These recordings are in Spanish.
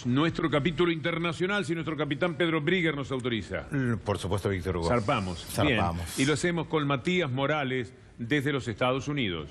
Nuestro capítulo internacional, si nuestro capitán Pedro Brigger nos autoriza. Por supuesto, Víctor Hugo. Zarpamos. Zarpamos. Bien. Y lo hacemos con Matías Morales desde los Estados Unidos.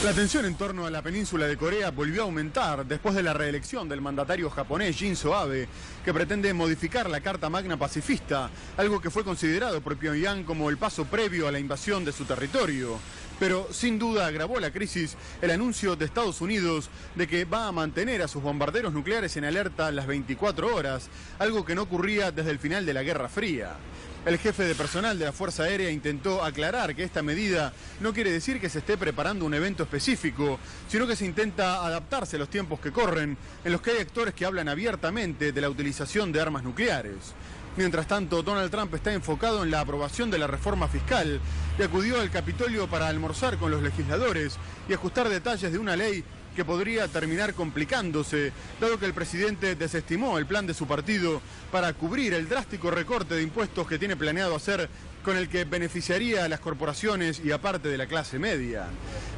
La tensión en torno a la península de Corea volvió a aumentar después de la reelección del mandatario japonés Shinzo Abe, que pretende modificar la Carta Magna pacifista, algo que fue considerado por Pyongyang como el paso previo a la invasión de su territorio. Pero sin duda agravó la crisis el anuncio de Estados Unidos de que va a mantener a sus bombarderos nucleares en alerta las 24 horas, algo que no ocurría desde el final de la Guerra Fría. El jefe de personal de la Fuerza Aérea intentó aclarar que esta medida no quiere decir que se esté preparando un evento específico, sino que se intenta adaptarse a los tiempos que corren, en los que hay actores que hablan abiertamente de la utilización de armas nucleares. Mientras tanto, Donald Trump está enfocado en la aprobación de la reforma fiscal y acudió al Capitolio para almorzar con los legisladores y ajustar detalles de una ley que podría terminar complicándose, dado que el presidente desestimó el plan de su partido para cubrir el drástico recorte de impuestos que tiene planeado hacer, con el que beneficiaría a las corporaciones y a parte de la clase media.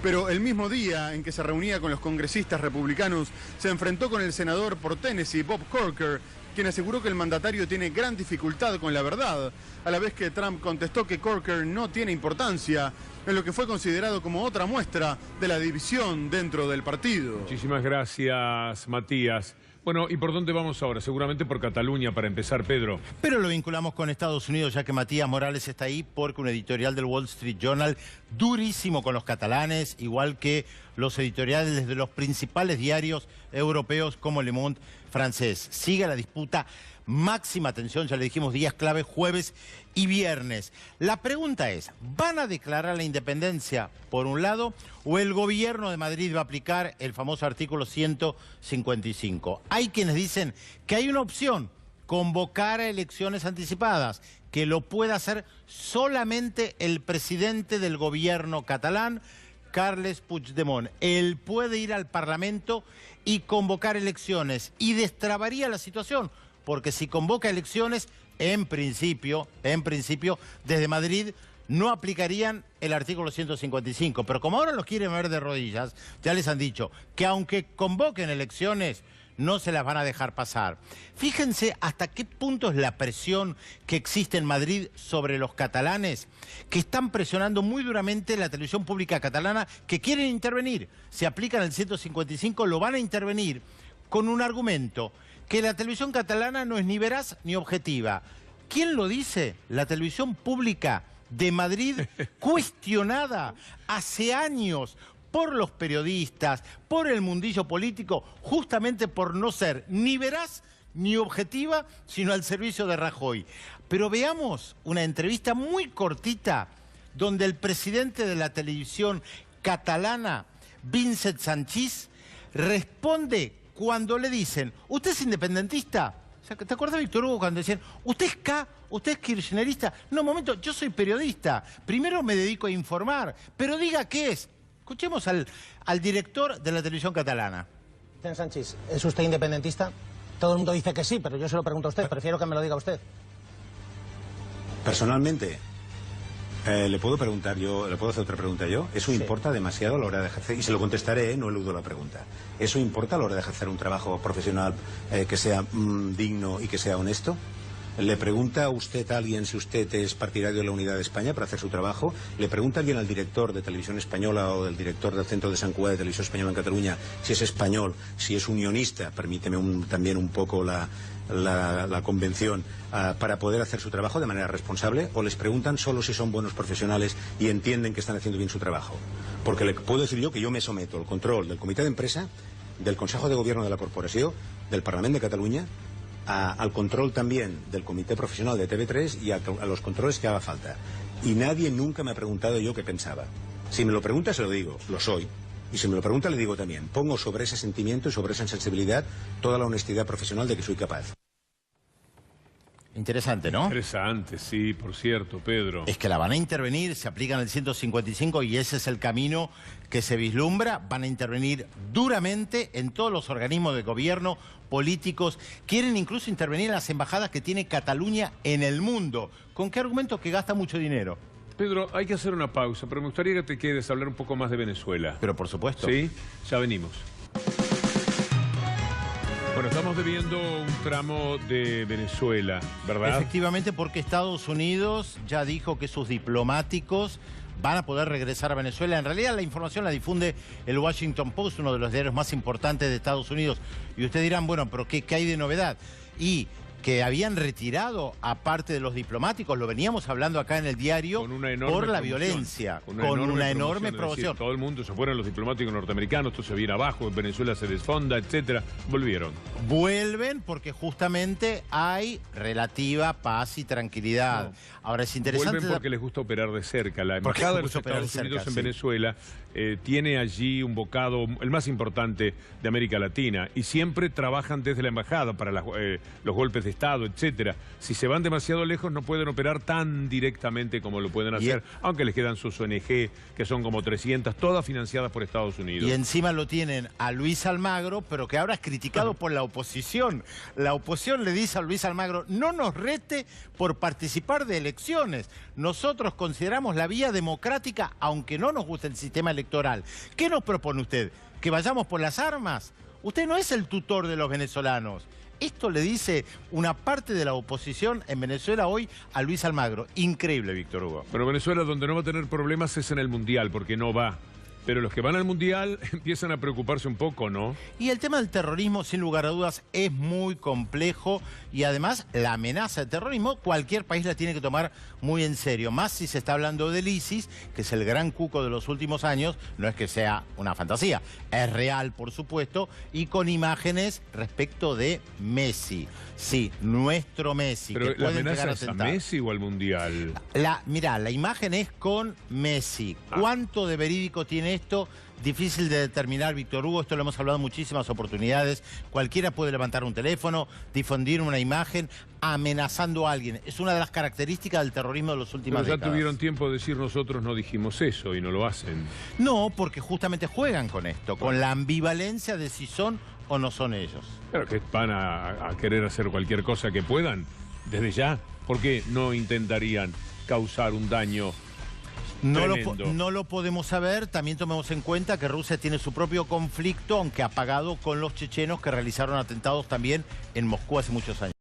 Pero el mismo día en que se reunía con los congresistas republicanos, se enfrentó con el senador por Tennessee, Bob Corker, quien aseguró que el mandatario tiene gran dificultad con la verdad, a la vez que Trump contestó que Corker no tiene importancia, en lo que fue considerado como otra muestra de la división dentro del partido. Muchísimas gracias, Matías. Bueno, ¿y por dónde vamos ahora? Seguramente por Cataluña, para empezar, Pedro. Pero lo vinculamos con Estados Unidos, ya que Matías Morales está ahí, porque un editorial del Wall Street Journal durísimo con los catalanes, igual que los editoriales de los principales diarios europeos como Le Monde francés. Sigue la disputa, máxima tensión, ya le dijimos, días clave, jueves y viernes. La pregunta es, ¿van a declarar la independencia por un lado o el gobierno de Madrid va a aplicar el famoso artículo 155? Hay quienes dicen que hay una opción, convocar a elecciones anticipadas, que lo puede hacer solamente el presidente del gobierno catalán, Carles Puigdemont. Él puede ir al Parlamento y convocar elecciones y destrabaría la situación, porque si convoca elecciones, en principio, desde Madrid no aplicarían el artículo 155. Pero como ahora los quieren ver de rodillas, ya les han dicho que aunque convoquen elecciones, no se las van a dejar pasar. Fíjense hasta qué punto es la presión que existe en Madrid sobre los catalanes, que están presionando muy duramente la televisión pública catalana, que quieren intervenir. Si aplican el 155, lo van a intervenir con un argumento, que la televisión catalana no es ni veraz ni objetiva. ¿Quién lo dice? La televisión pública de Madrid, cuestionada hace años por los periodistas, por el mundillo político, justamente por no ser ni veraz ni objetiva, sino al servicio de Rajoy. Pero veamos una entrevista muy cortita donde el presidente de la televisión catalana, Vicent Sanchis, responde cuando le dicen, ¿usted es independentista? O sea, ¿te acuerdas, Víctor Hugo, cuando decían, ¿usted es K? ¿Usted es kirchnerista? No, un momento, yo soy periodista. Primero me dedico a informar, pero diga qué es. Escuchemos al director de la televisión catalana. Vicent Sanchis, ¿es usted independentista? Todo el mundo dice que sí, pero yo se lo pregunto a usted, prefiero que me lo diga usted. Personalmente, ¿le puedo preguntar yo, le puedo hacer otra pregunta yo? ¿Eso Sí. importa demasiado a la hora de ejercer? Y se lo contestaré, no eludo la pregunta. ¿Eso importa a la hora de ejercer un trabajo profesional que sea digno y que sea honesto? ¿Le pregunta usted a alguien si usted es partidario de la unidad de España para hacer su trabajo? ¿Le pregunta alguien al director de Televisión Española o del director del Centro de Sant Cugat de Televisión Española en Cataluña si es español, si es unionista? Permíteme también un poco la convención para poder hacer su trabajo de manera responsable, o les preguntan solo si son buenos profesionales y entienden que están haciendo bien su trabajo. Porque le puedo decir yo que yo me someto al control del Comité de Empresa, del Consejo de Gobierno de la Corporación, del Parlamento de Cataluña, al control también del Comité Profesional de TV3 y a los controles que haga falta. Y nadie nunca me ha preguntado yo qué pensaba. Si me lo pregunta se lo digo, lo soy. Y si me lo pregunta le digo también, pongo sobre ese sentimiento y sobre esa sensibilidad toda la honestidad profesional de que soy capaz. Interesante, ¿no? Interesante, sí, por cierto, Pedro. Es que la van a intervenir, se aplican el 155 y ese es el camino que se vislumbra. Van a intervenir duramente en todos los organismos de gobierno, políticos. Quieren incluso intervenir en las embajadas que tiene Cataluña en el mundo. ¿Con qué argumento? Que gasta mucho dinero. Pedro, hay que hacer una pausa, pero me gustaría que te quedes a hablar un poco más de Venezuela. Pero por supuesto. ¿Sí? Ya venimos. Bueno, estamos debiendo un tramo de Venezuela, ¿verdad? Efectivamente, porque Estados Unidos ya dijo que sus diplomáticos van a poder regresar a Venezuela. En realidad la información la difunde el Washington Post, uno de los diarios más importantes de Estados Unidos. Y ustedes dirán, bueno, pero ¿qué hay de novedad? Y que habían retirado a parte de los diplomáticos, lo veníamos hablando acá en el diario, por la violencia, con una enorme promoción. Decir, todo el mundo, se fueron los diplomáticos norteamericanos, esto se viene abajo, Venezuela se desfonda, etcétera. Volvieron. Vuelven porque justamente hay relativa paz y tranquilidad. No. Ahora es interesante... Vuelven porque les gusta operar de cerca. La embajada de los Estados Unidos en Venezuela tiene allí un bocado, el más importante de América Latina, y siempre trabajan desde la embajada para los golpes de Estado, etcétera. Si se van demasiado lejos no pueden operar tan directamente como lo pueden hacer, aunque les quedan sus ONG, que son como 300, todas financiadas por Estados Unidos. Y encima lo tienen a Luis Almagro, pero que ahora es criticado por la oposición. La oposición le dice a Luis Almagro, no nos rete por participar de elecciones. Nosotros consideramos la vía democrática, aunque no nos guste el sistema electoral. ¿Qué nos propone usted? ¿Que vayamos por las armas? Usted no es el tutor de los venezolanos. Esto le dice una parte de la oposición en Venezuela hoy a Luis Almagro. Increíble, Víctor Hugo. Pero Venezuela donde no va a tener problemas es en el Mundial, porque no va. Pero los que van al Mundial empiezan a preocuparse un poco, ¿no? Y el tema del terrorismo, sin lugar a dudas, es muy complejo y además la amenaza del terrorismo cualquier país la tiene que tomar muy en serio. Más si se está hablando del ISIS, que es el gran cuco de los últimos años, no es que sea una fantasía, es real, por supuesto, y con imágenes respecto de Messi. Sí, nuestro Messi. Pero que ¿la amenaza es a Messi o al Mundial? Mirá, la imagen es con Messi. ¿Cuánto de verídico tiene esto? Difícil de determinar, Víctor Hugo, esto lo hemos hablado en muchísimas oportunidades. Cualquiera puede levantar un teléfono, difundir una imagen amenazando a alguien. Es una de las características del terrorismo de los últimos décadas. Pero ya tuvieron tiempo de decir nosotros no dijimos eso y no lo hacen. No, porque justamente juegan con esto, con la ambivalencia de si son o no son ellos. Claro que van a querer hacer cualquier cosa que puedan, desde ya. ¿Por qué no intentarían causar un daño? No lo podemos saber. También tomemos en cuenta que Rusia tiene su propio conflicto, aunque apagado, con los chechenos que realizaron atentados también en Moscú hace muchos años.